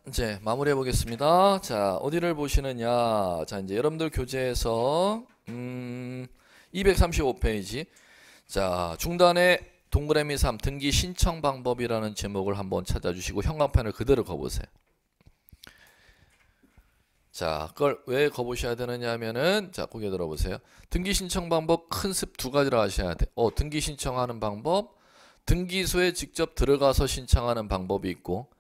이제 마무리해 보겠습니다. 자, 어디를 보시느냐. 자, 이제 여러분들 교재에서 235페이지. 자, 중단에 동그라미 3 등기 신청 방법이라는 제목을 한번 찾아주시고 형광펜을 그대로 그어보세요. 자, 그걸 왜 거보셔야 되느냐 하면은, 자, 고개 들어보세요. 등기 신청 방법 큰 습 두 가지를 아셔야 돼. 등기 신청하는 방법, 등기소에 직접 들어가서 신청하는 방법이 있고,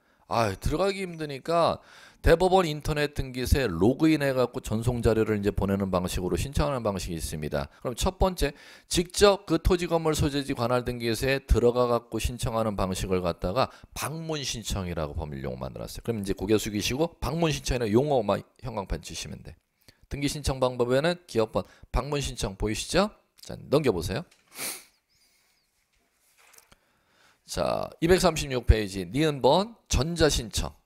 들어가기 힘드니까 대법원 인터넷 등기소에 로그인 해갖고 전송 자료를 이제 보내는 방식으로 신청하는 방식이 있습니다. 그럼 첫 번째, 직접 그 토지 건물 소재지 관할 등기소에 들어가갖고 신청하는 방식을 갖다가 방문 신청이라고 법률 용어 만들었어요. 그럼 이제 고개 숙이시고 방문 신청이나 용어만 형광펜 치시면 돼. 등기 신청 방법에는 기업번 방문 신청 보이시죠? 자, 넘겨보세요. 자, 236페이지 니은번 전자신청.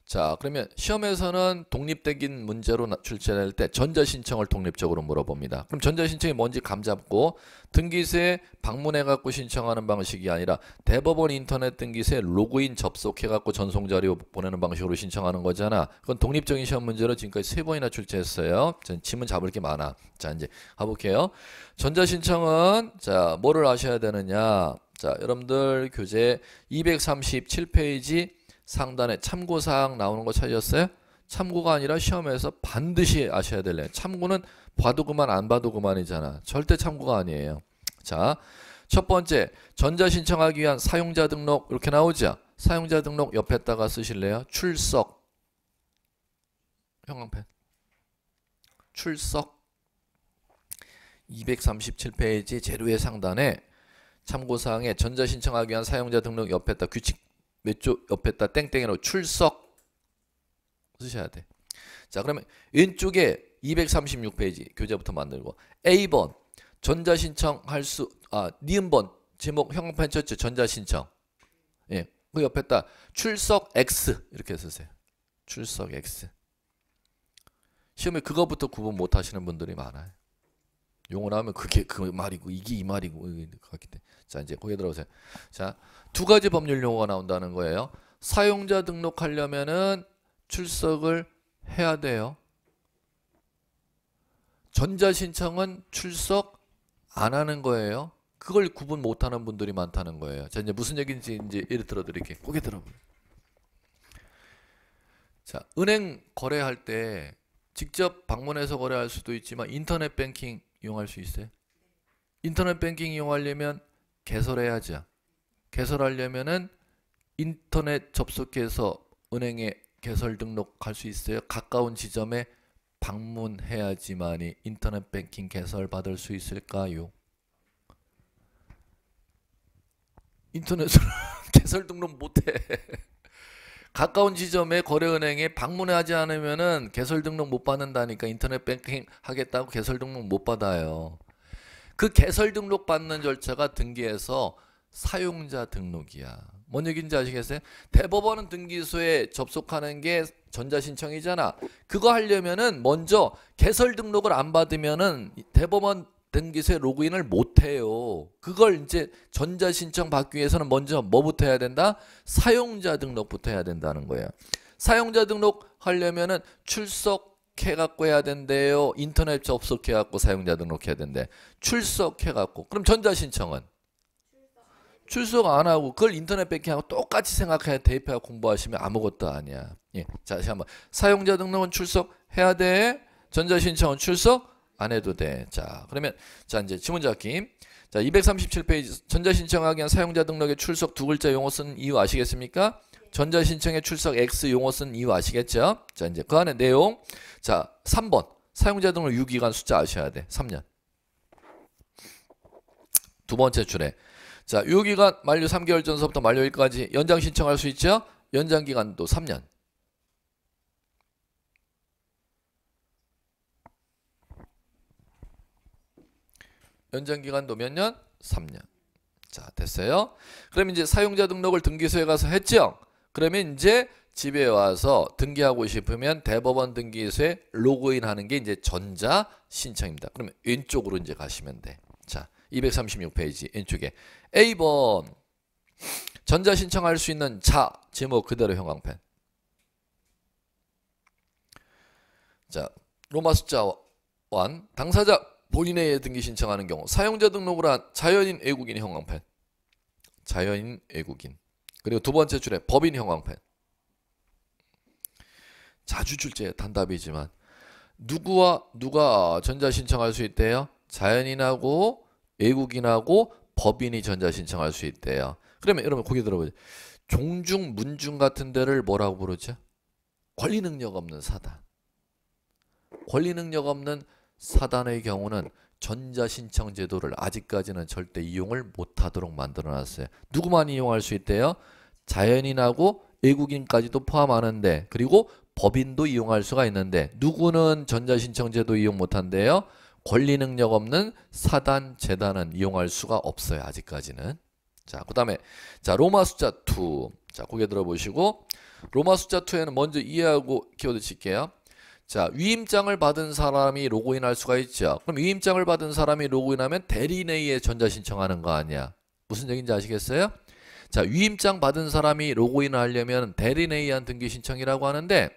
자, 그러면 시험에서는 독립적인 문제로 출제될 때 전자신청을 독립적으로 물어봅니다. 그럼 전자신청이 뭔지 감잡고 등기소에 방문해갖고 신청하는 방식이 아니라 대법원 인터넷 등기소에 로그인 접속해갖고 전송자료 보내는 방식으로 신청하는 거잖아. 그건 독립적인 시험 문제로 지금까지 3번이나 출제했어요. 지문 잡을 게 많아. 자, 이제 가볼게요. 전자신청은 자, 뭐를 아셔야 되느냐. 자, 여러분들 교재 237페이지 상단에 참고사항 나오는 거 찾으셨어요? 참고가 아니라 시험에서 반드시 아셔야 될래. 참고는 봐도 그만 안 봐도 그만이잖아. 절대 참고가 아니에요. 자, 첫 번째 전자신청하기 위한 사용자 등록 이렇게 나오죠? 사용자 등록 옆에다가 쓰실래요? 출석. 형광펜. 출석. 237페이지 재료의 상단에 참고사항에 전자신청하기 위한 사용자 등록 옆에다 규칙 몇 조 옆에다 땡땡이로 출석 쓰셔야 돼. 자, 그러면 왼쪽에 236페이지 교재부터 만들고 A번 전자신청할 수 니은번 제목 형광펜 쳤죠. 전자신청. 예, 그 옆에다 출석 X 이렇게 쓰세요. 출석 X. 시험에 그거부터 구분 못 하시는 분들이 많아요. 용어 나오면 그게 그 말이고 이게 이 말이고 그렇기 때문에. 자, 이제 거기에 들어오세요. 자, 두 가지 법률 용어가 나온다는 거예요. 사용자 등록하려면은 출석을 해야 돼요. 전자신청은 출석 안 하는 거예요. 그걸 구분 못 하는 분들이 많다는 거예요. 자, 이제 무슨 얘기인지 이제 예를 들어 드릴게요. 고개 들어보세요. 자, 은행 거래할 때 직접 방문해서 거래할 수도 있지만 인터넷 뱅킹 이용할 수 있어요. 인터넷 뱅킹 이용하려면 개설해야죠. 개설하려면은 인터넷 접속해서 은행에 개설 등록할 수 있어요. 가까운 지점에 방문해야지만이 인터넷 뱅킹 개설 받을 수 있을까요? 인터넷으로 개설 등록 못해. 가까운 지점에 거래은행에 방문하지 않으면은 개설 등록 못 받는다니까. 인터넷 뱅킹 하겠다고 개설 등록 못 받아요. 그 개설 등록 받는 절차가 등기에서 사용자 등록이야. 뭔 얘기인지 아시겠어요? 대법원은 등기소에 접속하는 게 전자신청이잖아. 그거 하려면은 먼저 개설 등록을 안 받으면은 대법원 등기소에 로그인을 못 해요. 그걸 이제 전자신청 받기 위해서는 먼저 뭐부터 해야 된다? 사용자 등록부터 해야 된다는 거예요. 사용자 등록 하려면은 출석해갖고 해야 된대요. 인터넷 접속해갖고 사용자 등록해야 된대. 출석해갖고. 그럼 전자신청은? 출석 안 하고 그걸 인터넷 뱅킹하고 똑같이 생각해 대입해서 공부하시면 아무것도 아니야. 예. 자, 다시 한번. 사용자 등록은 출석해야 돼. 전자신청은 출석 안 해도 돼. 자, 그러면 자, 이제 지문 잡기. 자, 237페이지 전자신청하기 위한 사용자 등록에 출석 두 글자 용어 쓴 이유 아시겠습니까? 전자신청에 출석 X 용어 쓴 이유 아시겠죠? 자, 이제 그 안에 내용. 자, 3번. 사용자 등록 유기간 숫자 아셔야 돼. 3년. 두 번째 줄에. 자, 유효기간 만료 3개월 전서부터 만료일까지 연장 신청할 수 있죠? 연장 기간도 3년. 연장 기간도 몇 년? 3년. 자, 됐어요. 그럼 이제 사용자 등록을 등기소에 가서 했죠? 그러면 이제 집에 와서 등기하고 싶으면 대법원 등기소에 로그인 하는 게 이제 전자 신청입니다. 그러면 왼쪽으로 이제 가시면 돼. 자, 236페이지 왼쪽에 A번 전자 신청할 수 있는 자 제목 그대로 형광펜. 자, 로마 숫자 1 당사자 본인의 등기 신청하는 경우 사용자 등록을 한 자연인 외국인 형광펜. 자연인 외국인. 그리고 두 번째 줄에 법인 형광펜. 자주 출제 단답이지만 누구와 누가 전자 신청할 수 있대요? 자연인하고 외국인하고 법인이 전자 신청할 수 있대요. 그러면 여러분 고개 들어보세요. 종중, 문중 같은 데를 뭐라고 부르죠? 권리 능력 없는 사단. 권리 능력 없는 사단의 경우는 전자 신청 제도를 아직까지는 절대 이용을 못하도록 만들어놨어요. 누구만 이용할 수 있대요? 자연인하고 외국인까지도 포함하는데 그리고 법인도 이용할 수가 있는데 누구는 전자 신청 제도 이용 못한대요? 권리 능력 없는 사단, 재단은 이용할 수가 없어요. 아직까지는. 자, 그 다음에 자 로마 숫자 2. 자, 고개 들어보시고 로마 숫자 2에는 먼저 이해하고 키워드 칠게요. 자, 위임장을 받은 사람이 로그인할 수가 있죠. 그럼 위임장을 받은 사람이 로그인하면 대리인에 의해 전자 신청하는 거 아니야. 무슨 얘기인지 아시겠어요? 자, 위임장 받은 사람이 로그인을 하려면 대리인에 의한 등기 신청이라고 하는데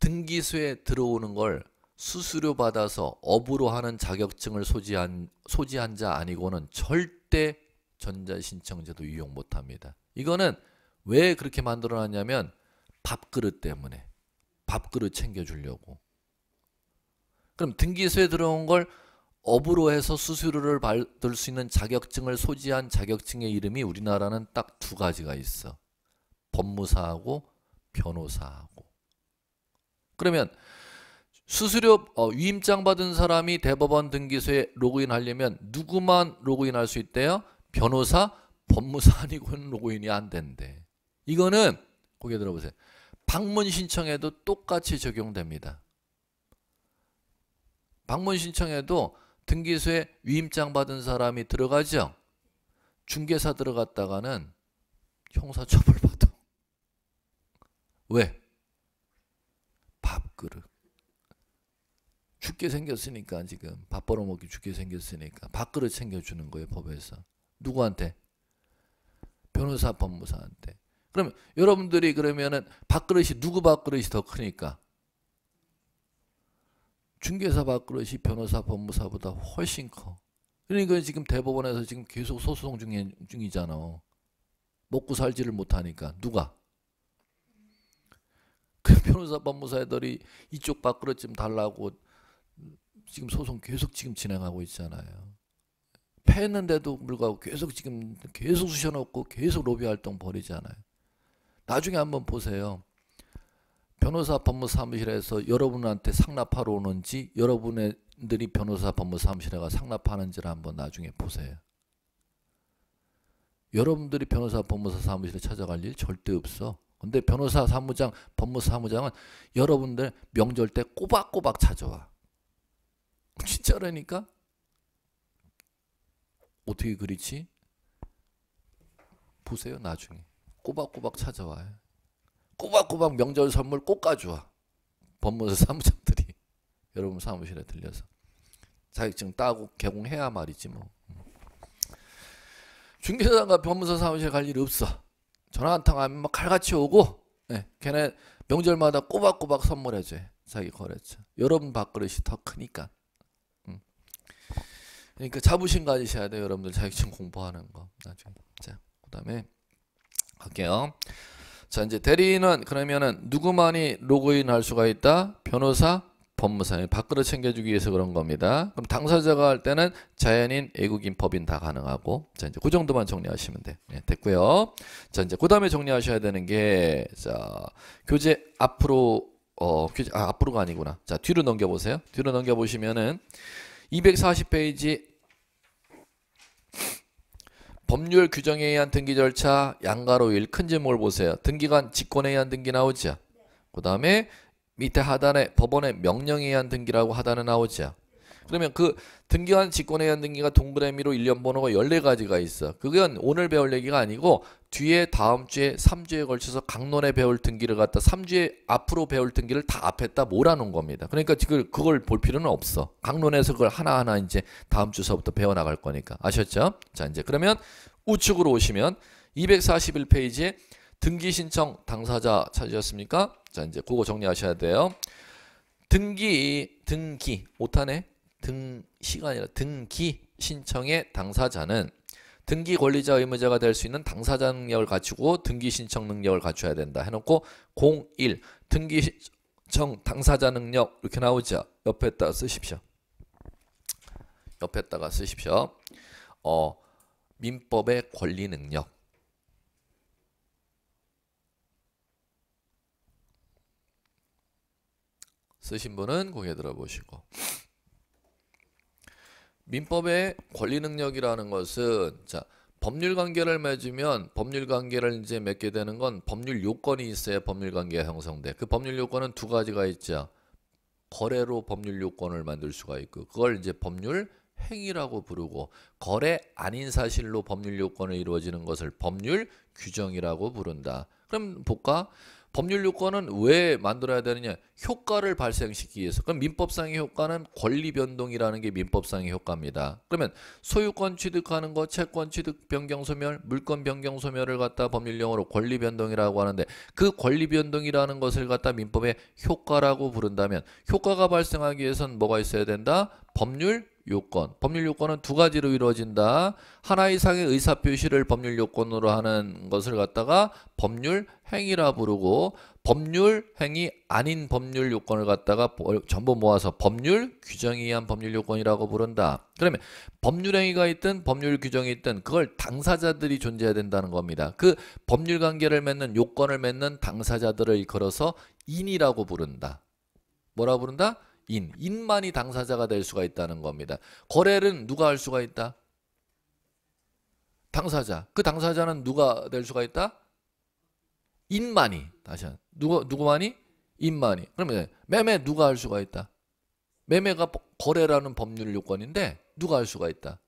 등기소에 들어오는 걸 수수료 받아서 업으로 하는 자격증을 소지한 자 아니고는 절대 전자 신청제도 이용 못합니다. 이거는 왜 그렇게 만들어놨냐면 밥그릇 때문에. 밥그릇 챙겨주려고. 그럼 등기소에 들어온 걸 업으로 해서 수수료를 받을 수 있는 자격증을 소지한 자격증의 이름이 우리나라는 딱 두 가지가 있어. 법무사하고 변호사하고. 그러면 수수료 위임장 받은 사람이 대법원 등기소에 로그인하려면 누구만 로그인할 수 있대요? 변호사, 법무사 아니고는 로그인이 안 된대. 이거는 고개 들어보세요. 방문 신청에도 똑같이 적용됩니다. 방문 신청에도 등기소에 위임장 받은 사람이 들어가죠. 중개사 들어갔다가는 형사처벌 받아. 왜? 밥그릇. 죽게 생겼으니까 지금 밥 벌어먹기 죽게 생겼으니까 밥그릇 챙겨주는 거예요. 법에서. 누구한테? 변호사, 법무사한테. 그럼 여러분들이 그러면은 밥그릇이 누구 밥그릇이 더 크니까? 중개사 밥그릇이 변호사, 법무사보다 훨씬 커. 그러니까 지금 대법원에서 지금 계속 소송 중이잖아. 먹고 살지를 못하니까. 누가? 그 변호사, 법무사 애들이 이쪽 밥그릇 좀 달라고 지금 소송 계속 지금 진행하고 있잖아요. 패했는데도 불구하고 계속 쑤셔놓고 계속 로비 활동 벌이잖아요. 나중에 한번 보세요. 변호사 법무사 사무실에서 여러분한테 상납하러 오는지 여러분들이 변호사 법무사 사무실에 가 상납하는지를 한번 나중에 보세요. 여러분들이 변호사 법무사 사무실에 찾아갈 일 절대 없어. 근데 변호사 사무장, 법무사 사무장은 여러분들 명절 때 꼬박꼬박 찾아와. 진짜라니까? 어떻게 그렇지? 보세요 나중에. 꼬박꼬박 찾아와요. 꼬박꼬박 명절 선물 꼭 가져와. 법무사 사무장들이 여러분 사무실에 들려서 자격증 따고 개공해야 말이지 뭐. 중개사가 법무사 사무실 갈 일이 없어. 전화 한 통 하면 막 칼같이 오고 걔네 명절마다 꼬박꼬박 선물해줘. 자기 거래처. 여러분 밥그릇이 더 크니까. 그러니까 자부심 가지셔야 돼요. 여러분들 자격증 공부하는 거. 나중에. 자, 그 다음에 갈게요. 자, 이제 대리인은 그러면은 누구만이 로그인 할 수가 있다? 변호사, 법무사. 밥그릇 챙겨주기 위해서 그런 겁니다. 그럼 당사자가 할 때는 자연인, 외국인, 법인 다 가능하고. 자, 이제 그 정도만 정리하시면 돼. 네, 됐고요. 자, 이제 그 다음에 정리하셔야 되는 게, 자, 교재 앞으로, 교재, 앞으로가 아니구나. 자, 뒤로 넘겨보세요. 뒤로 넘겨보시면은 240페이지 법률 규정에 의한 등기 절차 양가로 1 큰 제목을 보세요. 등기관 직권에 의한 등기 나오죠. 그 다음에 밑에 하단에 법원의 명령에 의한 등기라고 하단에 나오죠. 그러면 그 등기관 직권에 의한 등기가 동그라미로 일련 번호가 14가지가 있어. 그건 오늘 배울 얘기가 아니고 뒤에 다음 주에 3주에 걸쳐서 강론에 배울 등기를 갖다 3주에 앞으로 배울 등기를 다 앞에다 몰아놓은 겁니다. 그러니까 지금 그걸 볼 필요는 없어. 강론에서 그걸 하나하나 이제 다음 주서부터 배워나갈 거니까. 아셨죠? 자, 이제 그러면 우측으로 오시면 241페이지에 등기 신청 당사자 찾으셨습니까? 자, 이제 그거 정리하셔야 돼요. 등기 오타네. 등시가 아니라 등기 신청의 당사자는 등기 권리자 의무자가 될 수 있는 당사자 능력을 갖추고 등기 신청 능력을 갖춰야 된다 해놓고 01 등기 신청 당사자 능력 이렇게 나오죠. 옆에다가 쓰십시오. 옆에다가 쓰십시오. 민법의 권리 능력. 쓰신 분은 고개 들어보시고. 민법의 권리 능력이라는 것은 자, 법률 관계를 맺으면 법률 관계를 이제 맺게 되는 건 법률 요건이 있어야 법률 관계가 형성돼. 그 법률 요건은 두 가지가 있죠. 거래로 법률 요건을 만들 수가 있고 그걸 이제 법률 행위라고 부르고 거래 아닌 사실로 법률 요건을 이루어지는 것을 법률 규정이라고 부른다. 그럼 볼까? 법률 요건은 왜 만들어야 되느냐? 효과를 발생시키기 위해서. 그럼 민법상의 효과는 권리 변동이라는 게 민법상의 효과입니다. 그러면 소유권 취득하는 거, 채권 취득 변경 소멸, 물권 변경 소멸을 갖다 법률용어로 권리 변동이라고 하는데 그 권리 변동이라는 것을 갖다 민법의 효과라고 부른다면 효과가 발생하기 위해서는 뭐가 있어야 된다? 법률 요건. 법률 요건은 두 가지로 이루어진다. 하나 이상의 의사표시를 법률 요건으로 하는 것을 갖다가 법률 행위라 부르고 법률 행위 아닌 법률 요건을 갖다가 전부 모아서 법률 규정에 의한 법률 요건이라고 부른다. 그러면 법률 행위가 있든 법률 규정이 있든 그걸 당사자들이 존재해야 된다는 겁니다. 그 법률 관계를 맺는 요건을 맺는 당사자들을 일컬어서 인이라고 부른다. 뭐라고 부른다? 인만이 당사자가 될 수가 있다는 겁니다. 거래는 누가 할 수가 있다? 당사자. 그 당사자는 누가 될 수가 있다? 인만이. 다시 한 누구만이? 인만이. 그러면 매매 누가 할 수가 있다? 매매가 거래라는 법률 요건인데 누가 할 수가 있다?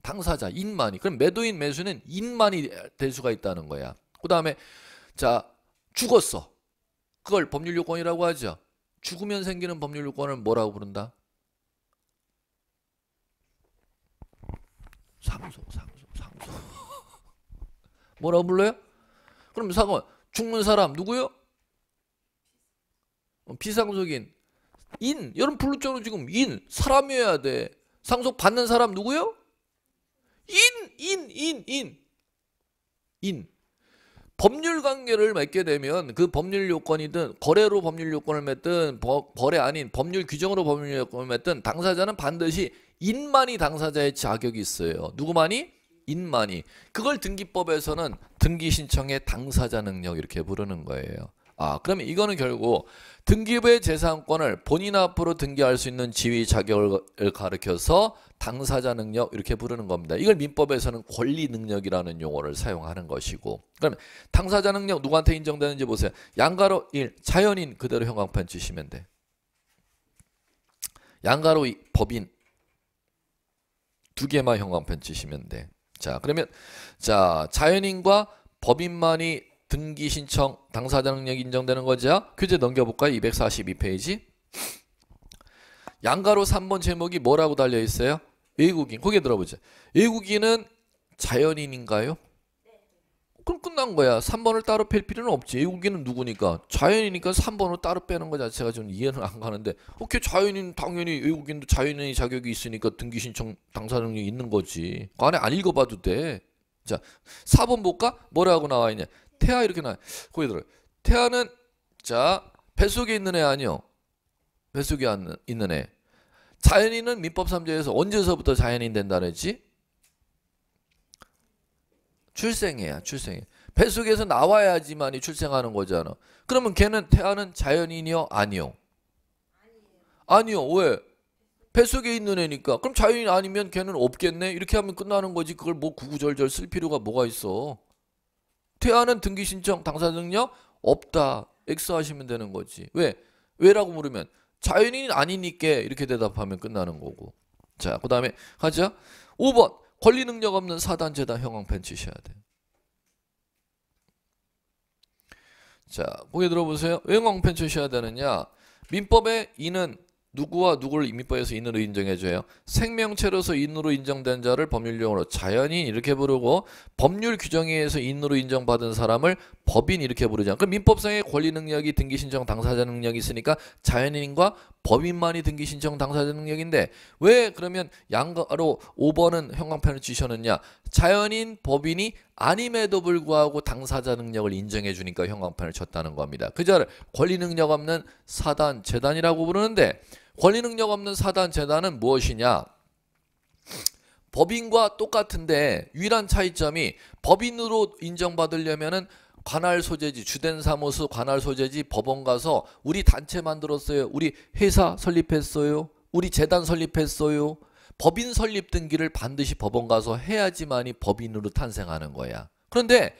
당사자 인만이. 그럼 매도인 매수는 인만이 될 수가 있다는 거야. 그 다음에 자 죽었어. 그걸 법률 요건이라고 하죠. 죽으면 생기는 법률 요건을 뭐라고 부른다? 상속. 뭐라고 불러요? 그럼 잠깐만. 죽는 사람 누구요? 비상속인. 여러분 불렀잖아 지금. 사람이어야 돼. 상속 받는 사람 누구요? 법률 관계를 맺게 되면 그 법률 요건이든 거래로 법률 요건을 맺든 거래 아닌 법률 규정으로 법률 요건을 맺든 당사자는 반드시 인만이 당사자의 자격이 있어요. 누구만이? 인만이. 그걸 등기법에서는 등기 신청의 당사자 능력 이렇게 부르는 거예요. 그러면 이거는 결국 등기부의 재산권을 본인 앞으로 등기할 수 있는 지위 자격을 가리켜서 당사자 능력 이렇게 부르는 겁니다. 이걸 민법에서는 권리 능력이라는 용어를 사용하는 것이고 그러면 당사자 능력 누구한테 인정되는지 보세요. 양가로 1 자연인 그대로 형광펜 치시면 돼. 양가로 2 법인 두 개만 형광펜 치시면 돼. 자 그러면 자 자연인과 법인만이 등기 신청 당사자 능력이 인정되는 거죠. 교재 넘겨볼까요? 242페이지. 양가로 3번 제목이 뭐라고 달려 있어요? 외국인. 거기에 들어보죠. 외국인은 자연인인가요? 그럼 끝난 거야. 3번을 따로 뺄 필요는 없지. 외국인은 누구니까? 자연이니까 3번을 따로 빼는 거 자체가 좀 이해는 안 가는데 오케이 자연인 당연히 외국인도 자연인의 자격이 있으니까 등기 신청 당사자 능력이 있는 거지. 그 안에 안 읽어봐도 돼. 자 4번 볼까? 뭐라고 나와 있냐. 태아 이렇게 나와. 거기 들어. 태아는 자 뱃속에 있는 애 아니요. 뱃속에 있는 애. 자연인은 민법 3조에서 언제서부터 자연인 된다 그랬지? 출생해야 출생해. 뱃속에서 나와야지만이 출생하는 거잖아. 그러면 걔는 태아는 자연인이요? 아니요? 아니요. 왜? 뱃속에 있는 애니까. 그럼 자연인 아니면 걔는 없겠네? 이렇게 하면 끝나는 거지. 그걸 뭐 구구절절 쓸 필요가 뭐가 있어. 태아는 등기 신청 당사자 능력 없다. X 하시면 되는 거지. 왜? 왜라고 물으면 자연인이 아니니까 이렇게 대답하면 끝나는 거고. 자, 그 다음에 가자. 5번 권리 능력 없는 사단재단 형광펜 치셔야 돼. 자, 보게 들어보세요. 왜 형광펜 치셔야 되느냐. 민법의 이는 누구와 누구를 인민법에서 인으로 인정해줘요? 생명체로서 인으로 인정된 자를 법률용어로 자연인 이렇게 부르고 법률 규정에 의해서 인으로 인정받은 사람을 법인 이렇게 부르잖아. 그럼 민법상의 권리 능력이 등기 신청 당사자 능력이 있으니까 자연인과 법인만이 등기 신청 당사자 능력인데 왜 그러면 양가로 5번은 형광펜을 주셨느냐? 자연인, 법인이 아님에도 불구하고 당사자 능력을 인정해 주니까 형광펜을 쳤다는 겁니다. 그 자를 권리 능력 없는 사단, 재단이라고 부르는데 권리 능력 없는 사단, 재단은 무엇이냐? 법인과 똑같은데 유일한 차이점이 법인으로 인정받으려면은 관할 소재지, 주된 사무소 관할 소재지 법원 가서 우리 단체 만들었어요. 우리 회사 설립했어요. 우리 재단 설립했어요. 법인 설립 등기를 반드시 법원 가서 해야지만이 법인으로 탄생하는 거야. 그런데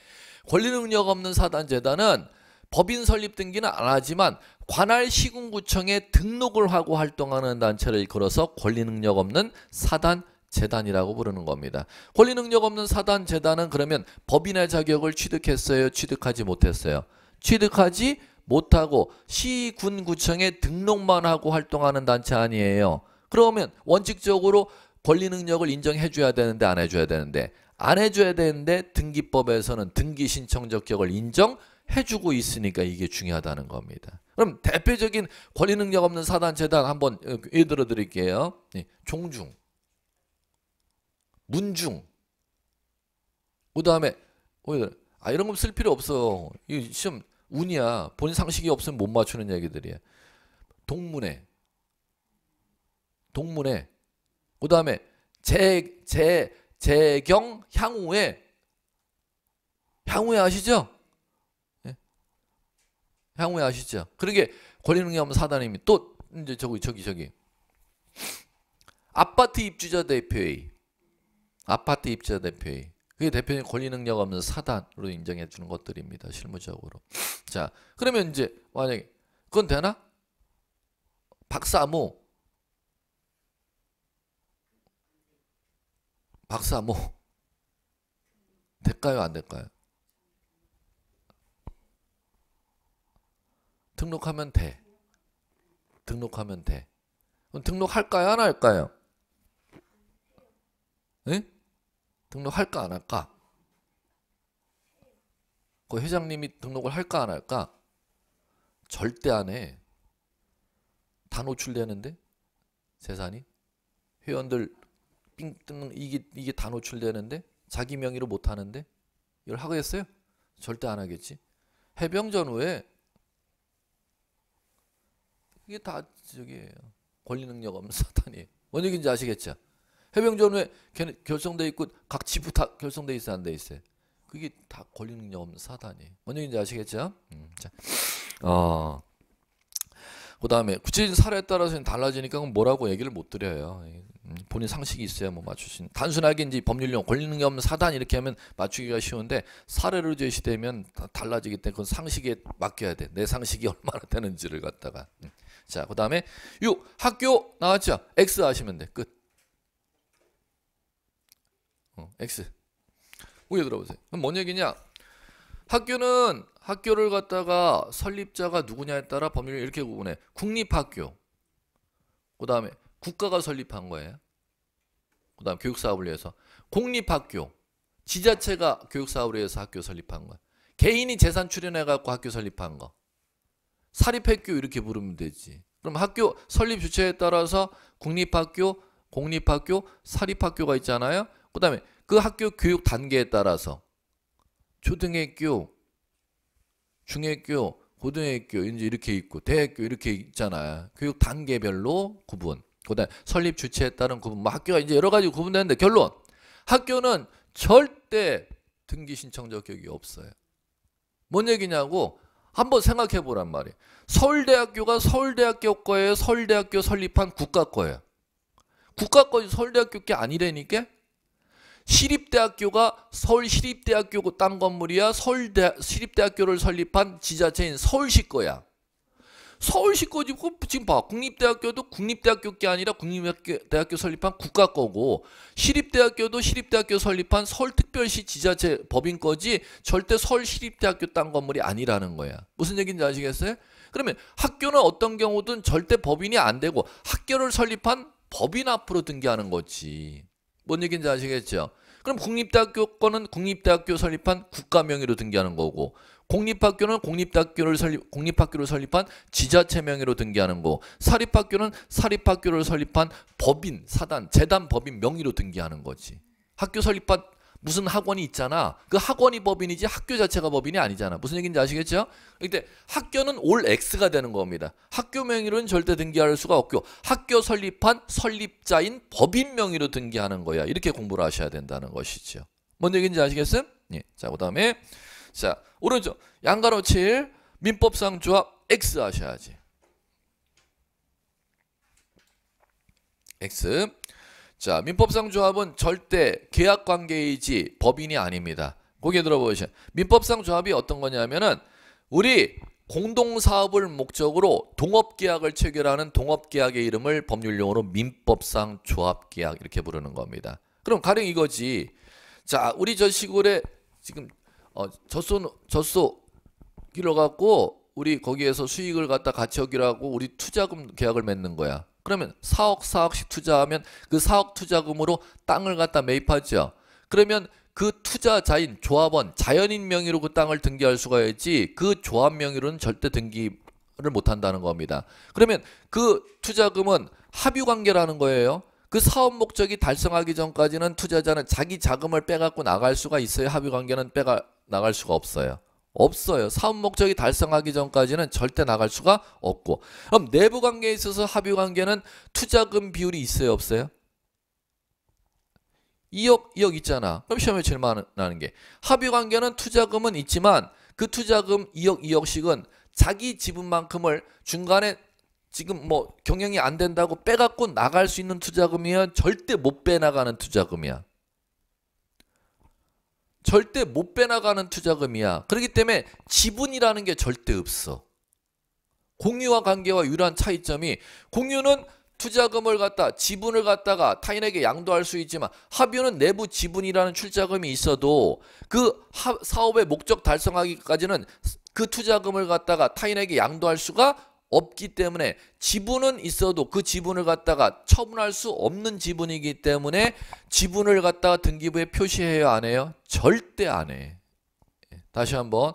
권리 능력 없는 사단, 재단은 법인 설립 등기는 안 하지만 관할 시군구청에 등록을 하고 활동하는 단체를 일컬어서 권리 능력 없는 사단, 재단이라고 부르는 겁니다. 권리 능력 없는 사단, 재단은 그러면 법인의 자격을 취득했어요? 취득하지 못했어요? 취득하지 못하고 시군구청에 등록만 하고 활동하는 단체 아니에요. 그러면 원칙적으로 권리 능력을 인정해 줘야 되는데 안 해줘야 되는데 안 해줘야 되는데 등기법에서는 등기 신청 적격을 인정해주고 있으니까 이게 중요하다는 겁니다. 그럼 대표적인 권리 능력 없는 사단, 재단 한번 예를 들어 드릴게요. 종중, 문중, 그 다음에 이런 거 쓸 필요 없어. 이 시험 운이야. 본인 상식이 없으면 못 맞추는 얘기들이야. 동문회, 그 다음에 재경, 향후회 아시죠? 예? 향후회 아시죠? 그러게 권리 능력 없는 사단입니다. 또 이제 저기 아파트 입주자 대표회의, 그게 대표님 권리 능력 없는 사단으로 인정해 주는 것들입니다. 실무적으로. 자, 그러면 이제 만약에 그건 되나? 박사모 될까요? 안 될까요? 등록하면 돼. 그럼 등록할까요? 안 할까요? 네? 등록할까 안 할까? 그 회장님이 등록을 할까 안 할까? 절대 안 해. 다 노출되는데 재산이 회원들 삥 뜯는 이게 다 노출되는데 자기 명의로 못 하는데 이걸 하겠어요? 절대 안 하겠지. 해병 전후에 이게 다 저기예요. 권리 능력 없는 사단이에요. 뭔 얘기인지 아시겠죠? 해병 전후에 결성돼 있고 각 지부 다 결성돼 있어 안 돼 있어요. 그게 다 권리 능력 없는 사단이에요. 뭔 얘기인지 아시겠죠? 자, 그 다음에 구체적인 사례에 따라서는 달라지니까 뭐라고 얘기를 못 드려요. 본인 상식이 있어야 뭐 맞추신. 단순하게 이제 법률용 권리 능력 없는 사단 이렇게 하면 맞추기가 쉬운데 사례로 제시되면 달라지기 때문에 그건 상식에 맡겨야 돼. 내 상식이 얼마나 되는지를 갖다가. 자, 그 다음에 6 학교 나왔죠? X 하시면 돼. 끝. X. 위에 들어보세요. 그럼 뭔 얘기냐? 학교를 갖다가 설립자가 누구냐에 따라 법률을 이렇게 구분해. 국립학교. 그 다음에 국가가 설립한 거예요. 그 다음 교육사업을 위해서. 공립학교. 지자체가 교육사업을 위해서 학교 설립한 거. 개인이 재산 출연해갖고 학교 설립한 거. 사립학교 이렇게 부르면 되지. 그럼 학교 설립 주체에 따라서 국립학교, 공립학교, 사립학교가 있잖아요. 그 다음에 그 학교 교육 단계에 따라서 초등학교, 중학교, 고등학교 이제 이렇게 있고 대학교 이렇게 있잖아요. 교육 단계별로 구분. 그다음 설립 주체에 따른 구분. 뭐 학교가 이제 여러 가지 구분되는데 결론. 학교는 절대 등기 신청 적격이 없어요. 뭔 얘기냐고 한번 생각해 보란 말이에요. 서울대학교가 서울대학교 거예요. 서울대학교 설립한 국가 거예요. 국가 거지 서울대학교 게 아니라니까. 시립대학교가 서울시립대학교 땅 건물이야. 시립대학교를 설립한 지자체인 서울시 거야. 서울시 거지. 지금 봐. 국립대학교도 국립대학교 게 아니라 국립대학교 설립한 국가 거고 시립대학교도 시립대학교 설립한 서울특별시 지자체 법인 거지 절대 서울시립대학교 땅 건물이 아니라는 거야. 무슨 얘기인지 아시겠어요? 그러면 학교는 어떤 경우든 절대 법인이 안 되고 학교를 설립한 법인 앞으로 등기하는 거지. 뭔 얘기인지 아시겠죠? 그럼 국립대학교 거는 국립대학교 설립한 국가 명의로 등기하는 거고, 공립학교는 공립학교를 설립한 지자체 명의로 등기하는 거고, 사립학교는 사립학교를 설립한 법인, 사단, 재단 법인 명의로 등기하는 거지. 학교 설립한 무슨 학원이 있잖아. 그 학원이 법인이지 학교 자체가 법인이 아니잖아. 무슨 얘기인지 아시겠죠? 근데 학교는 올 X가 되는 겁니다. 학교 명의로는 절대 등기할 수가 없고 학교 설립한 설립자인 법인 명의로 등기하는 거야. 이렇게 공부를 하셔야 된다는 것이죠. 뭔 얘기인지 아시겠어요? 예. 자, 그다음에 자, 오른쪽 양가로 7 민법상 조합 X 하셔야지. X. 자, 민법상 조합은 절대 계약 관계이지 법인이 아닙니다. 고개 들어보시죠. 민법상 조합이 어떤 거냐면은 우리 공동사업을 목적으로 동업계약을 체결하는 동업계약의 이름을 법률용어로 민법상 조합계약 이렇게 부르는 겁니다. 그럼 가령 이거지. 자, 우리 저 시골에 지금 젖소 길러갖고 우리 거기에서 수익을 갖다 같이 하기로 하고 우리 투자금 계약을 맺는 거야. 그러면 4억씩 투자하면 그 4억 투자금으로 땅을 갖다 매입하죠. 그러면 그 투자자인 조합원, 자연인 명의로 그 땅을 등기할 수가 있지 그 조합 명의로는 절대 등기를 못한다는 겁니다. 그러면 그 투자금은 합유관계라는 거예요. 그 사업 목적이 달성하기 전까지는 투자자는 자기 자금을 빼갖고 나갈 수가 있어요. 합유관계는 빼가 나갈 수가 없어요. 없어요. 사업 목적이 달성하기 전까지는 절대 나갈 수가 없고. 그럼 내부 관계에 있어서 합의 관계는 투자금 비율이 있어요, 없어요? 2억 있잖아. 그럼 시험에 제일 많은 게 합의 관계는 투자금은 있지만 그 투자금 2억씩은 자기 지분만큼을 중간에 지금 뭐 경영이 안 된다고 빼갖고 나갈 수 있는 투자금이야. 절대 못 빼나가는 투자금이야. 절대 못 빼나가는 투자금이야. 그렇기 때문에 지분이라는 게 절대 없어. 공유와 관계와 유일한 차이점이 공유는 투자금을 갖다 지분을 갖다가 타인에게 양도할 수 있지만 합유는 내부 지분이라는 출자금이 있어도 그 사업의 목적 달성하기까지는 그 투자금을 갖다가 타인에게 양도할 수가 없기 때문에 지분은 있어도 그 지분을 갖다가 처분할 수 없는 지분이기 때문에 지분을 갖다가 등기부에 표시해야 안 해요? 절대 안 해. 다시 한번.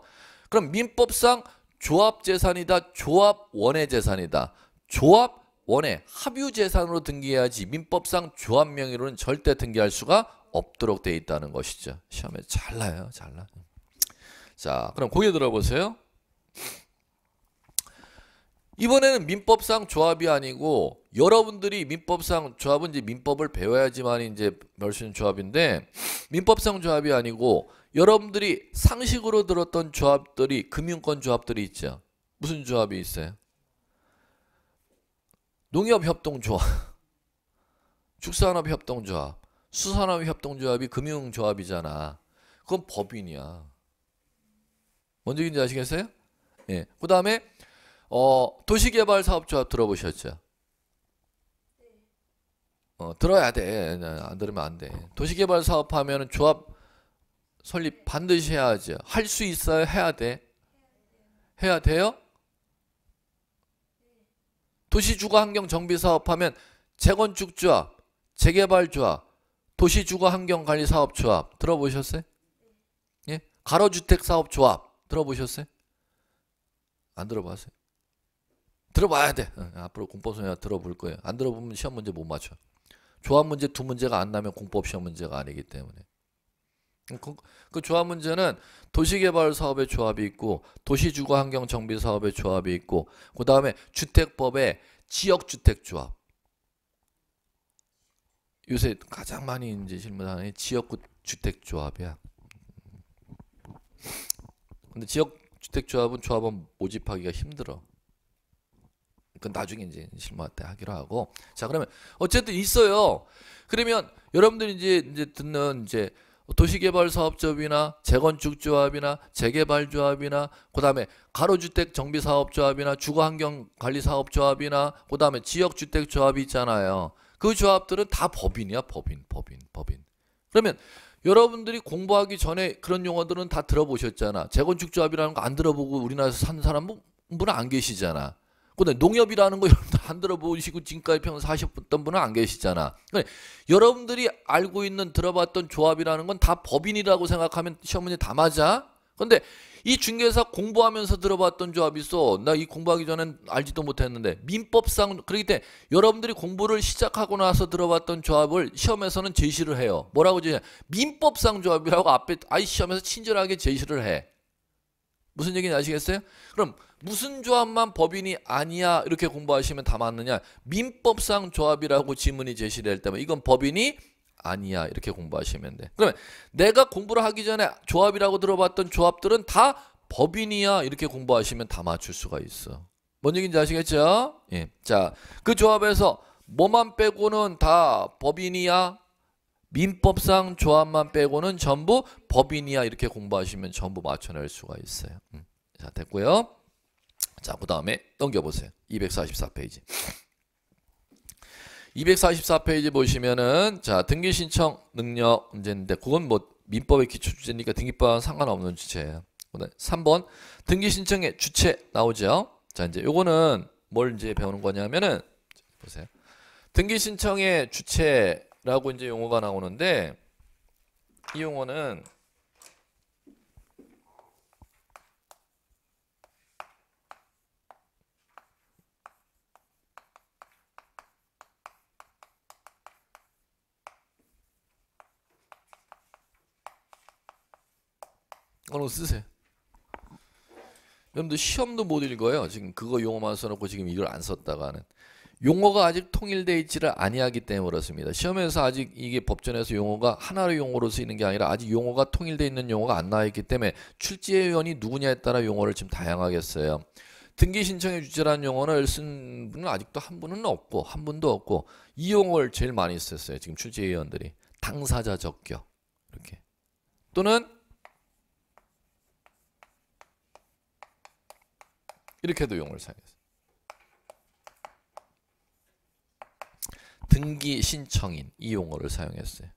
그럼 민법상 조합재산이다. 조합원의 재산이다. 조합원의 합유재산으로 등기해야지 민법상 조합 명의로는 절대 등기할 수가 없도록 되어 있다는 것이죠. 시험에 잘 나요. 잘 나. 자, 그럼 고개 들어보세요. 이번에는 민법상 조합이 아니고 여러분들이 민법상 조합은 이제 민법을 배워야지만 이제 배울 수 있는 조합인데 민법상 조합이 아니고 여러분들이 상식으로 들었던 조합들이 금융권 조합들이 있죠. 무슨 조합이 있어요? 농협협동조합, 축산업협동조합, 수산업협동조합이 금융조합이잖아. 그건 법인이야. 뭔 얘기인지 아시겠어요? 예. 그 다음에 도시개발사업조합 들어보셨죠? 들어야 돼. 안 들으면 안 돼. 도시개발사업 하면은 조합 설립 반드시 해야죠. 할 수 있어요? 해야 돼? 해야 돼요? 도시주거환경정비사업 하면 재건축조합, 재개발조합, 도시주거환경관리사업조합 들어보셨어요? 예? 가로주택사업조합 들어보셨어요? 안 들어봤어요? 들어봐야 돼. 앞으로 공법수업 들어볼 거예요. 안 들어보면 시험 문제 못 맞춰. 조합 문제 두 문제가 안 나면 공법 시험 문제가 아니기 때문에. 그 조합 문제는 도시개발 사업의 조합이 있고 도시주거환경정비 사업의 조합이 있고 그 다음에 주택법의 지역주택조합. 요새 가장 많이 이제 질문하는 게 지역주택조합이야. 근데 지역주택조합은 조합원 모집하기가 힘들어. 그건 나중에 이제 실무할 때 하기로 하고. 자, 그러면 어쨌든 있어요. 그러면 여러분들이 이제 듣는 이제 도시개발사업조합이나 재건축조합이나 재개발조합이나 그다음에 가로주택정비사업조합이나 주거환경관리사업조합이나 그다음에 지역주택조합이 있잖아요. 그 조합들은 다 법인이야. 법인. 그러면 여러분들이 공부하기 전에 그런 용어들은 다 들어보셨잖아. 재건축조합이라는 거 안 들어보고 우리나라에서 사는 사람 뭐 분은 안 계시잖아. 근데 농협이라는 거 여러분들 안 들어보시고 지금까지 평생 사셨던 분은 안 계시잖아. 그러니까 여러분들이 알고 있는 들어봤던 조합이라는 건 다 법인이라고 생각하면 시험 문제 다 맞아. 근데 이 중개사 공부하면서 들어봤던 조합이 있어. 나 이 공부하기 전엔 알지도 못했는데 민법상 그렇기 때문에 여러분들이 공부를 시작하고 나서 들어봤던 조합을 시험에서는 제시를 해요. 뭐라고 제시해? 민법상 조합이라고 앞에 아이 시험에서 친절하게 제시를 해. 무슨 얘기인지 아시겠어요? 그럼 무슨 조합만 법인이 아니야 이렇게 공부하시면 다 맞느냐? 민법상 조합이라고 지문이 제시될 때면 이건 법인이 아니야 이렇게 공부하시면 돼. 그러면 내가 공부를 하기 전에 조합이라고 들어봤던 조합들은 다 법인이야 이렇게 공부하시면 다 맞출 수가 있어. 뭔 얘기인지 아시겠죠? 예. 자, 그 조합에서 뭐만 빼고는 다 법인이야. 민법상 조합만 빼고는 전부 법인이야 이렇게 공부하시면 전부 맞춰낼 수가 있어요. 자, 됐고요. 자, 그 다음에 넘겨보세요. 244페이지. 244페이지 보시면은 자, 등기 신청 능력 문제인데 그건 뭐 민법의 기초 주제니까 등기법과는 상관없는 주제예요. 3번 등기 신청의 주체 나오죠. 자, 이제 요거는 뭘 이제 배우는 거냐면은 보세요. 등기 신청의 주체라고 이제 용어가 나오는데 이 용어는 얼른 쓰세요. 여러분들 시험도 못 읽어요. 지금 그거 용어만 써놓고 지금 이걸 안 썼다가는. 용어가 아직 통일되어 있지를 아니하기 때문에 그렇습니다. 시험에서 아직 이게 법전에서 용어가 하나의 용어로 쓰이는 게 아니라 아직 용어가 통일되어 있는 용어가 안 나와 있기 때문에 출제위원이 누구냐에 따라 용어를 지금 다양하게 써요. 등기 신청의 주체라는 용어를 쓴 분은 아직도 한 분은 없고 한 분도 없고 이 용어를 제일 많이 썼어요. 지금 출제위원들이. 당사자 적격 이렇게 또는 이렇게도 용어를 사용했어요. 등기 신청인 이 용어를 사용했어요.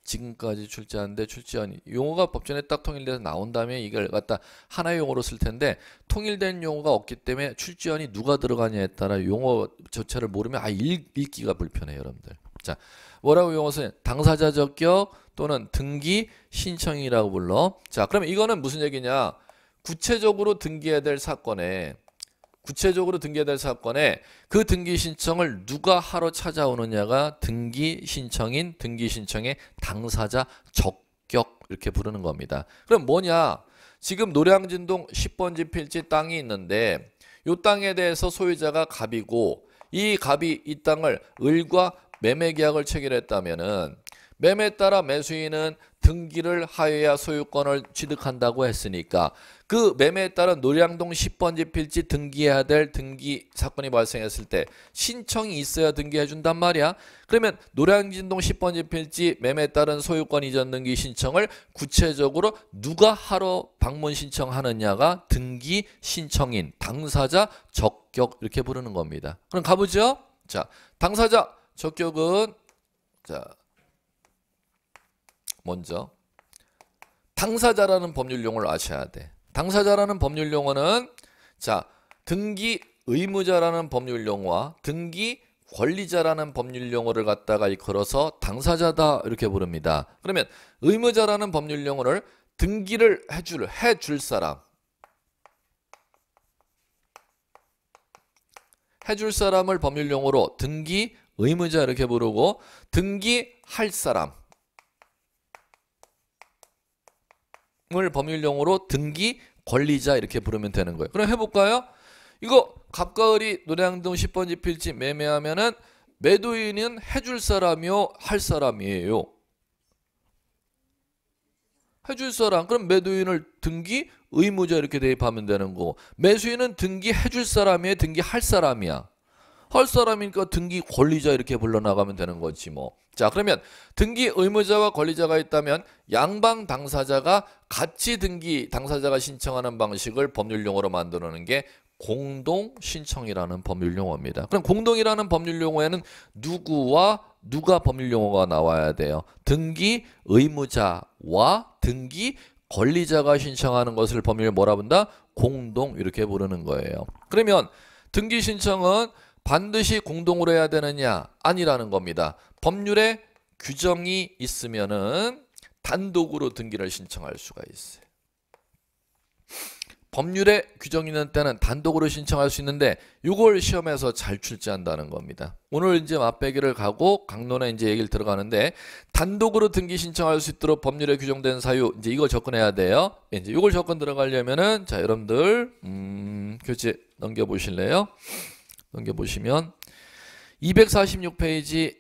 지금까지 출제하는데 출제한 용어가 법전에 딱 통일돼서 나온 다음에 이걸 갖다 하나의 용어로 쓸 텐데 통일된 용어가 없기 때문에 출제원이 누가 들어가냐에 따라 용어 자체를 모르면 읽기가 불편해요, 여러분들. 자, 뭐라고 용어 써요? 당사자 적격 또는 등기 신청이라고 불러. 자, 그러면 이거는 무슨 얘기냐? 구체적으로 등기해야 될 사건에 그 등기 신청을 누가 하러 찾아오느냐가 등기 신청인 등기 신청의 당사자 적격 이렇게 부르는 겁니다. 그럼 뭐냐? 지금 노량진동 10번지 필지 땅이 있는데 이 땅에 대해서 소유자가 갑이고 이 갑이 이 땅을 을과 매매 계약을 체결했다면은 매매에 따라 매수인은 등기를 하여야 소유권을 취득한다고 했으니까 그 매매에 따라 노량동 10번지 필지 등기해야 될 등기 사건이 발생했을 때 신청이 있어야 등기해 준단 말이야. 그러면 노량진동 10번지 필지 매매에 따른 소유권 이전 등기 신청을 구체적으로 누가 하러 방문 신청하느냐가 등기 신청인 당사자 적격 이렇게 부르는 겁니다. 그럼 가보죠. 자, 당사자 적격은 자 먼저 당사자라는 법률 용어를 아셔야 돼. 당사자라는 법률 용어는 자, 등기 의무자라는 법률 용어와 등기 권리자라는 법률 용어를 갖다가 걸어서 당사자다 이렇게 부릅니다. 그러면 의무자라는 법률 용어를 등기를 해줄 사람 해줄 사람을 법률 용어로 등기 의무자 이렇게 부르고 등기할 사람 을 법률용어로 등기 권리자 이렇게 부르면 되는 거예요. 그럼 해볼까요? 이거 갑과 을이 노량동 10번지 필지 매매하면은 매도인은 해줄 사람이요, 할 사람이에요. 해줄 사람. 그럼 매도인을 등기 의무자 이렇게 대입하면 되는 거고 매수인은 등기 해줄 사람이에요, 등기 할 사람이야. 할 사람이니까 등기 권리자 이렇게 불러나가면 되는 거지 뭐. 자, 그러면 등기 의무자와 권리자가 있다면 양방 당사자가 같이 등기 당사자가 신청하는 방식을 법률용어로 만들어내는 게 공동신청이라는 법률용어입니다. 그럼 공동이라는 법률용어에는 누구와 누가 법률용어가 나와야 돼요? 등기 의무자와 등기 권리자가 신청하는 것을 법률 뭐라 본다? 공동 이렇게 부르는 거예요. 그러면 등기 신청은 반드시 공동으로 해야 되느냐? 아니라는 겁니다. 법률에 규정이 있으면은 단독으로 등기를 신청할 수가 있어요. 법률에 규정이 있는 때는 단독으로 신청할 수 있는데 이걸 시험에서 잘 출제한다는 겁니다. 오늘 이제 맛배기를 가고 강론에 이제 얘기를 들어가는데 단독으로 등기 신청할 수 있도록 법률에 규정된 사유 이제 이거 접근해야 돼요. 이제 이걸 접근 들어가려면은 자 여러분들 교재 넘겨 보실래요? 넘겨 보시면 246페이지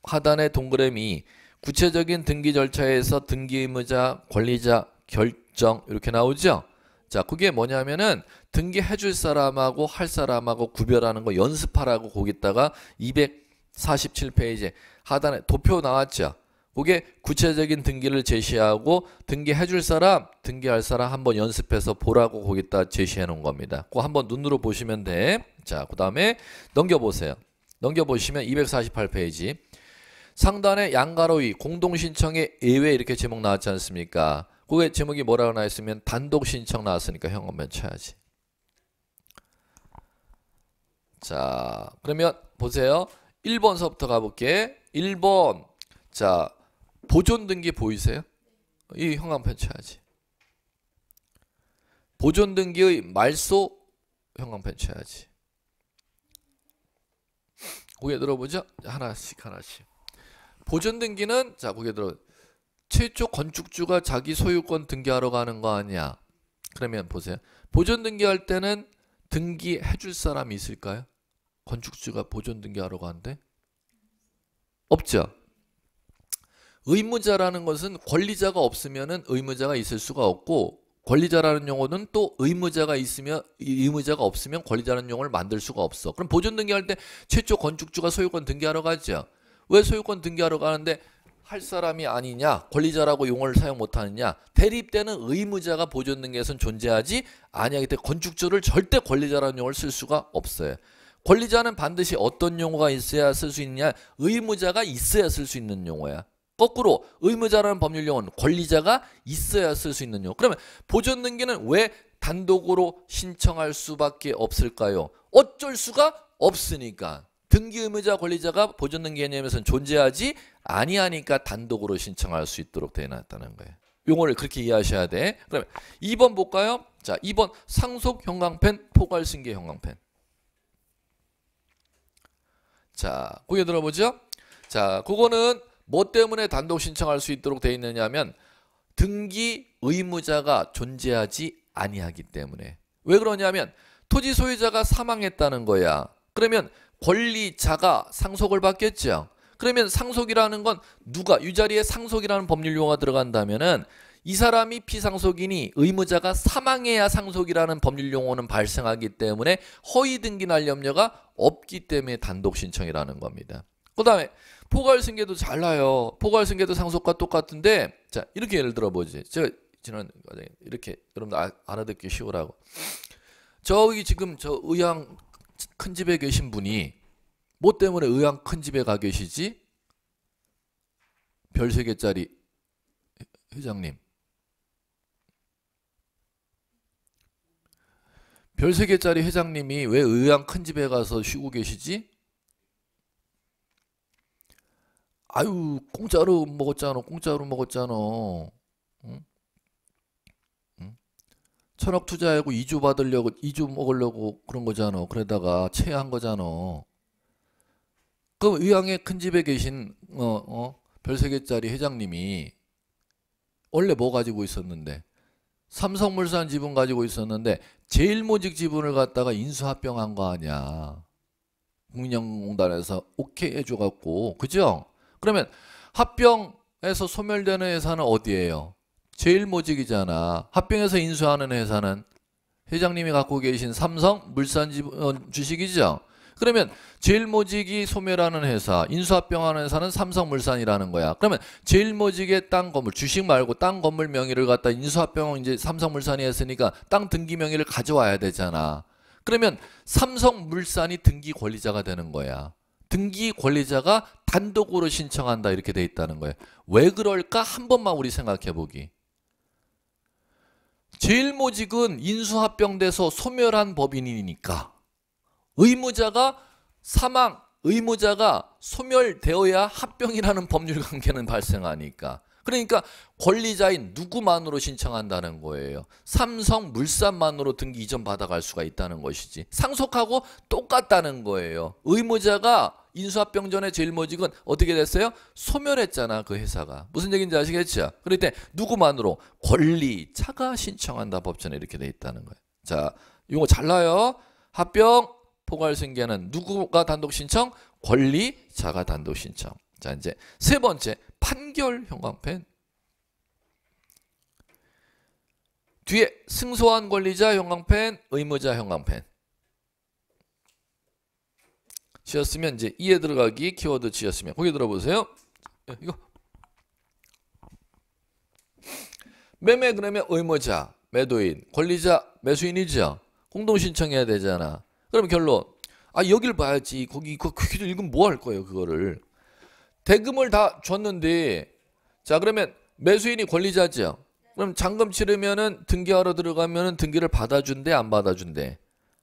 하단의 동그라미 구체적인 등기 절차에서 등기 의무자, 권리자, 결정 이렇게 나오죠. 자, 그게 뭐냐면은 등기해 줄 사람하고 할 사람하고 구별하는 거 연습하라고 거기다가 247페이지 하단에 도표 나왔죠. 그게 구체적인 등기를 제시하고 등기해 줄 사람, 등기할 사람 한번 연습해서 보라고 거기다 제시해 놓은 겁니다. 그거 한번 눈으로 보시면 돼. 자, 그다음에 넘겨 보세요. 넘겨 보시면 248페이지 상단에 양가로위 공동신청의 예외 이렇게 제목 나왔지 않습니까? 그게 제목이 뭐라고 나왔으면 단독 신청 나왔으니까 형언면 쳐야지. 자, 그러면 보세요. 1번서부터 가볼게. 1번. 자, 보존 등기 보이세요? 이 형광펜 쳐야지. 보존 등기의 말소 형광펜 쳐야지. 고개 들어보죠? 하나씩 하나씩. 보존 등기는 자, 고개 들어. 최초 건축주가 자기 소유권 등기하러 가는 거 아니야. 그러면 보세요. 보존 등기할 때는 등기해 줄 사람이 있을까요? 건축주가 보존 등기하러 가는데? 없죠. 의무자라는 것은 권리자가 없으면은 의무자가 있을 수가 없고 권리자라는 용어는 또 의무자가 있으면 의무자가 없으면 권리자라는 용어를 만들 수가 없어. 그럼 보존 등기할 때 최초 건축주가 소유권 등기하러 가죠. 왜 소유권 등기하러 가는데 할 사람이 아니냐? 권리자라고 용어를 사용 못하느냐? 대립되는 의무자가 보존 등기에서는 존재하지 아니하기 때문에 건축주를 절대 권리자라는 용어를 쓸 수가 없어요. 권리자는 반드시 어떤 용어가 있어야 쓸 수 있느냐? 의무자가 있어야 쓸 수 있는 용어야. 거꾸로 의무자라는 법률 용어는 권리자가 있어야 쓸 수 있는 용어. 그러면 보존 등기는 왜 단독으로 신청할 수밖에 없을까요? 어쩔 수가 없으니까. 등기 의무자 권리자가 보존 등기 개념에서는 존재하지 아니하니까 단독으로 신청할 수 있도록 되어 놨다는 거예요. 용어를 그렇게 이해하셔야 돼. 그러면 2번 볼까요? 자, 2번 상속 형광펜, 포괄 승계 형광펜. 자, 고개 들어보죠? 자, 그거는 뭐 때문에 단독 신청할 수 있도록 되어 있느냐면 등기 의무자가 존재하지 아니하기 때문에. 왜 그러냐면 토지 소유자가 사망했다는 거야. 그러면 권리자가 상속을 받겠죠. 그러면 상속이라는 건 누가 이 자리에 상속이라는 법률 용어가 들어간다면은 이 사람이 피상속이니 의무자가 사망해야 상속이라는 법률 용어는 발생하기 때문에 허위 등기 날 염려가 없기 때문에 단독 신청이라는 겁니다. 그다음에 포괄 승계도 잘 나요. 포괄 승계도 상속과 똑같은데 자, 이렇게 예를 들어 보지. 제가 지난 이렇게 여러분들 알아듣기 쉬우라고. 저기 지금 저 의왕 큰 집에 계신 분이 뭐 때문에 의왕 큰 집에 가 계시지? 별 3개짜리 회장님. 별 3개짜리 회장님이 왜 의왕 큰 집에 가서 쉬고 계시지? 아유, 공짜로 먹었잖아. 공짜로 먹었잖아. 응? 응? 1,000억 투자하고 2조 받으려고 2조 먹으려고 그런 거잖아. 그러다가 체한 거잖아. 그럼 의왕의 큰 집에 계신 별 3개짜리 회장님이 원래 뭐 가지고 있었는데 삼성물산 지분 가지고 있었는데 제일모직 지분을 갖다가 인수합병한 거 아니야. 국민연금공단에서 오케이 해줘갖고 그죠? 그러면 합병해서 소멸되는 회사는 어디예요? 제일모직이잖아. 합병해서 인수하는 회사는 회장님이 갖고 계신 삼성물산 지분 주식이죠. 그러면 제일모직이 소멸하는 회사, 인수합병하는 회사는 삼성물산이라는 거야. 그러면 제일모직의 땅 건물, 주식 말고 땅 건물 명의를 갖다 인수합병 이제 삼성물산이 했으니까 땅 등기 명의를 가져와야 되잖아. 그러면 삼성물산이 등기 권리자가 되는 거야. 등기 권리자가 단독으로 신청한다 이렇게 돼 있다는 거예요. 왜 그럴까? 한 번만 우리 생각해 보기. 제일모직은 인수합병돼서 소멸한 법인이니까 의무자가 사망, 의무자가 소멸되어야 합병이라는 법률 관계는 발생하니까. 그러니까 권리자인 누구만으로 신청한다는 거예요. 삼성물산만으로 등기 이전 받아갈 수가 있다는 것이지. 상속하고 똑같다는 거예요. 의무자가 인수합병 전에 제일모직은 어떻게 됐어요? 소멸했잖아, 그 회사가. 무슨 얘기인지 아시겠죠? 그럴 때 누구만으로? 권리자가 신청한다, 법전에 이렇게 돼 있다는 거예요. 자, 이거 잘라요. 합병 포괄승계는 누구가 단독 신청? 권리자가 단독 신청. 자, 이제 세 번째, 판결 형광펜. 뒤에 승소한 권리자 형광펜, 의무자 형광펜. 지었으면 이제 이에 들어가기 키워드 지었으면 거기 들어보세요. 이거 매매 그러면 의무자, 매도인, 권리자, 매수인이죠. 공동 신청해야 되잖아. 그럼 결론. 아, 여길 봐야지. 거기 읽으면 뭐 할 거예요, 그거를. 대금을 다 줬는데, 자, 그러면 매수인이 권리자죠. 그럼 잔금 치르면은 등기하러 들어가면은 등기를 받아준대, 안 받아준대?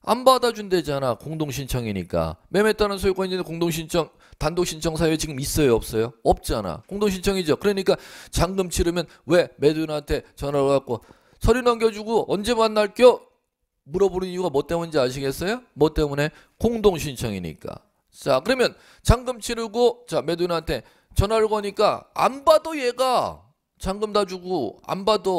안 받아준대잖아. 공동신청이니까. 매매 따른 소유권인데 공동신청, 단독신청 사유에 지금 있어요, 없어요? 없잖아. 공동신청이죠. 그러니까 잔금 치르면 왜 매도인한테 전화를 갖고 서류 넘겨주고 언제 만날겨? 물어보는 이유가 뭐 때문인지 아시겠어요? 뭐 때문에? 공동신청이니까. 자, 그러면 잔금 치르고 자, 매도인한테 전화를 거니까 안 받아, 얘가. 잔금 다 주고 안 받아.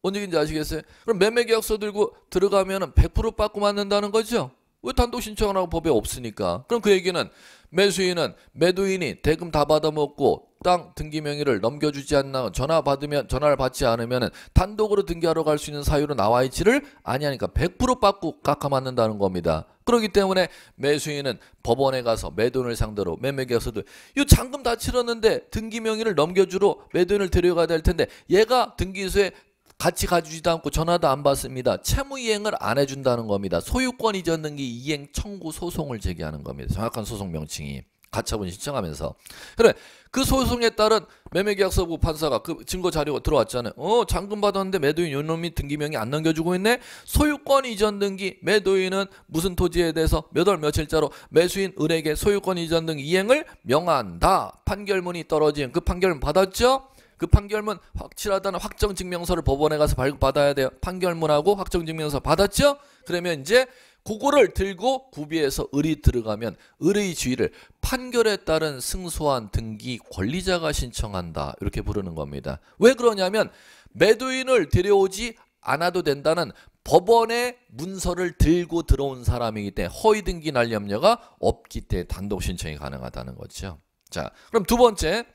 뭔 얘기인지 아시겠어요? 그럼 매매계약서 들고 들어가면 100% 받고 맞는다는 거죠? 왜 단독 신청을 하고 법에 없으니까? 그럼 그 얘기는 매수인은 매도인이 대금 다 받아먹고 땅 등기 명의를 넘겨주지 않나 전화를 받지 않으면 단독으로 등기하러 갈 수 있는 사유로 나와 있지를 아니하니까 100% 받고 깎아맞는다는 겁니다. 그렇기 때문에 매수인은 법원에 가서 매도인을 상대로 매매계약서도 이 잔금 다 치렀는데 등기 명의를 넘겨주러 매도인을 데려가야 될 텐데 얘가 등기소에 같이 가주지도 않고 전화도 안 받습니다. 채무이행을 안 해준다는 겁니다. 소유권 이전 등기 이행 청구 소송을 제기하는 겁니다. 정확한 소송 명칭이. 가처분 신청하면서. 그래, 그 소송에 따른 매매계약서부 판사가 그 증거 자료가 들어왔잖아요. 잔금 받았는데 매도인 요놈이 등기명의 안 넘겨주고 있네. 소유권 이전 등기 매도인은 무슨 토지에 대해서 몇 월 며칠자로 매수인 을에게 소유권 이전 등기 이행을 명한다. 판결문이 떨어진 그 판결문 받았죠? 그 판결문 확실하다는 확정증명서를 법원에 가서 발급받아야 돼요. 판결문하고 확정증명서 받았죠? 그러면 이제 그거를 들고 구비해서 을이 들어가면 을의 지위를 판결에 따른 승소한 등기 권리자가 신청한다. 이렇게 부르는 겁니다. 왜 그러냐면 매도인을 데려오지 않아도 된다는 법원의 문서를 들고 들어온 사람이기 때문에 허위 등기 날 염려가 없기 때문에 단독 신청이 가능하다는 거죠. 자, 그럼 두 번째.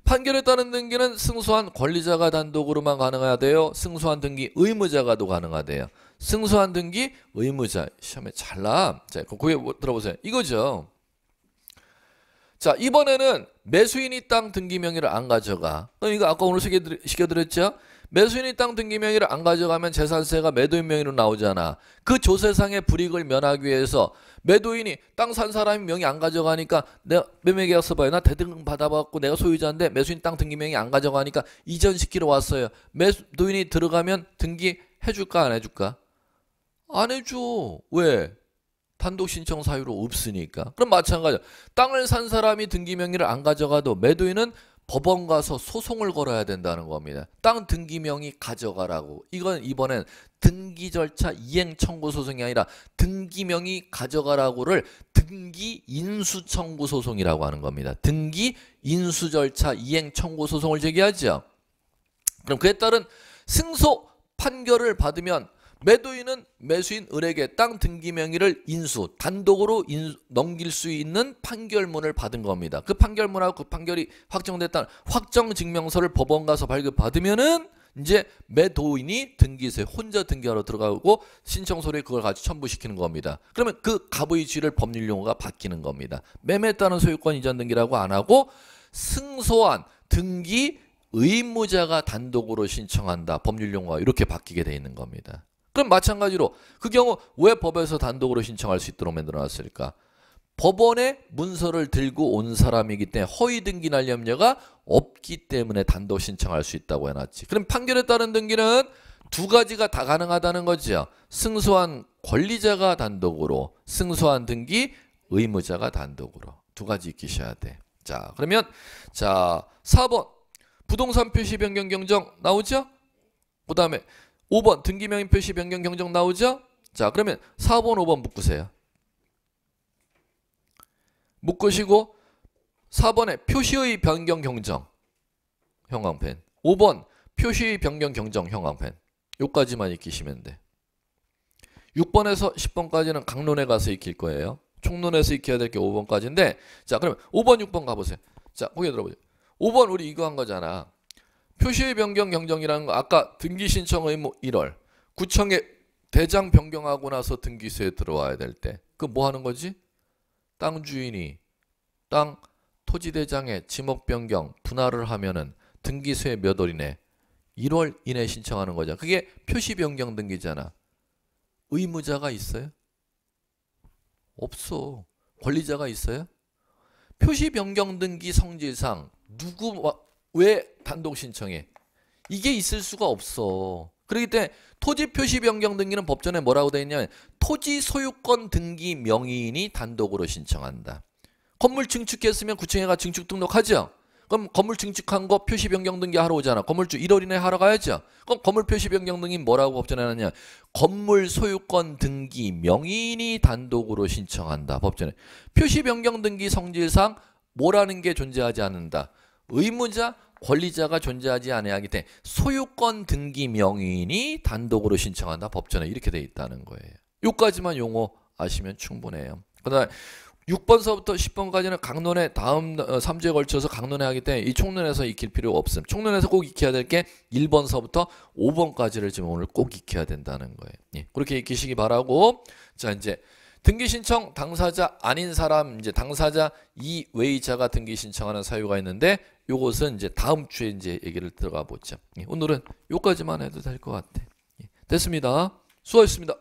판결에 따른 등기는 승소한 권리자가 단독으로만 가능해야 돼요. 승소한 등기 의무자가도 가능하대요. 승소한 등기 의무자. 시험에 잘 나와. 자, 거기에 들어보세요. 이거죠. 자, 이번에는 매수인이 땅 등기 명의를 안 가져가. 그럼 이거 아까 오늘 시켜드렸죠? 매수인이 땅 등기 명의를 안 가져가면 재산세가 매도인 명의로 나오잖아. 그 조세상의 불이익을 면하기 위해서 매도인이 땅 산 사람이 명의 안 가져가니까 내가 매매계약서 봐요. 나 대등금 받아봤고 내가 소유자인데 매수인 땅 등기 명의 안 가져가니까 이전시키러 왔어요. 매도인이 들어가면 등기 해줄까 안 해줄까? 안 해줘. 왜? 단독 신청 사유로 없으니까. 그럼 마찬가지야. 땅을 산 사람이 등기 명의를 안 가져가도 매도인은 법원 가서 소송을 걸어야 된다는 겁니다. 땅 등기 명의 가져가라고. 이건 이번엔 등기 절차 이행 청구 소송이 아니라 등기 명의 가져가라고를 등기 인수 청구 소송이라고 하는 겁니다. 등기 인수 절차 이행 청구 소송을 제기하죠. 그럼 그에 따른 승소 판결을 받으면 매도인은 매수인 을에게 땅 등기 명의를 단독으로 넘길 수 있는 판결문을 받은 겁니다. 그 판결문하고 그 판결이 확정됐다는 확정증명서를 법원 가서 발급받으면은 이제 매도인이 등기소에 혼자 등기하러 들어가고 신청서류에 그걸 같이 첨부시키는 겁니다. 그러면 그 갑의 지위를 법률 용어가 바뀌는 겁니다. 매매에 따른 소유권 이전 등기라고 안 하고 승소한 등기 의무자가 단독으로 신청한다. 법률 용어가 이렇게 바뀌게 돼 있는 겁니다. 그럼 마찬가지로 그 경우 왜 법에서 단독으로 신청할 수 있도록 만들어놨을까? 법원의 문서를 들고 온 사람이기 때문에 허위 등기 날 염려가 없기 때문에 단독 신청할 수 있다고 해놨지. 그럼 판결에 따른 등기는 두 가지가 다 가능하다는 거죠. 승소한 권리자가 단독으로, 승소한 등기 의무자가 단독으로 두 가지 익히셔야 돼. 자, 그러면 자 4번 부동산 표시 변경 경정 나오죠? 그 다음에 5번 등기명의 표시 변경 경정 나오죠? 자, 그러면 4번, 5번 묶으세요. 묶으시고 4번에 표시의 변경 경정 형광펜, 5번 표시의 변경 경정 형광펜, 요까지만 익히시면 돼. 6번에서 10번까지는 강론에 가서 익힐 거예요. 총론에서 익혀야 될 게 5번까지인데, 자, 그러면 5번, 6번 가보세요. 자, 고개 들어보세요. 5번 우리 이거 한 거잖아. 표시의 변경 경정이라는 거 아까 등기 신청 의무 1월 구청에 대장 변경하고 나서 등기소에 들어와야 될 때 그 뭐 하는 거지? 땅 주인이 땅 토지 대장에 지목 변경 분할을 하면은 등기소에 몇 월 이내? 1월 이내 신청하는 거잖아. 그게 표시 변경 등기잖아. 의무자가 있어요? 없어. 권리자가 있어요? 표시 변경 등기 성질상 왜 단독 신청해? 이게 있을 수가 없어. 그렇기 때문에 토지 표시 변경 등기는 법전에 뭐라고 되어 있냐면 토지 소유권 등기 명의인이 단독으로 신청한다. 건물 증축했으면 구청에 가 증축 등록하죠. 그럼 건물 증축한 거 표시 변경 등기 하러 오잖아. 건물주 1월 이내 하러 가야죠. 그럼 건물 표시 변경 등기 뭐라고 법전에 하느냐? 건물 소유권 등기 명의인이 단독으로 신청한다. 법전에. 표시 변경 등기 성질상 뭐라는 게 존재하지 않는다. 의무자, 권리자가 존재하지 않아야하기 때문에 소유권 등기 명의인이 단독으로 신청한다. 법전에 이렇게 돼 있다는 거예요. 요까지만 용어 아시면 충분해요. 그다음에 6번서부터 10번까지는 강론에 다음 3주에 걸쳐서 강론에 하기 때문에 이 총론에서 익힐 필요가 없음. 총론에서 꼭 익혀야 될 게 1번서부터 5번까지를 지금 오늘 꼭 익혀야 된다는 거예요. 예, 그렇게 익히시기 바라고. 자, 이제 등기 신청 당사자 아닌 사람, 이제 당사자 이외의자가 등기 신청하는 사유가 있는데 요것은 이제 다음 주에 이제 얘기를 들어가 보죠. 예, 오늘은 요까지만 해도 될 것 같아. 예, 됐습니다. 수고하셨습니다.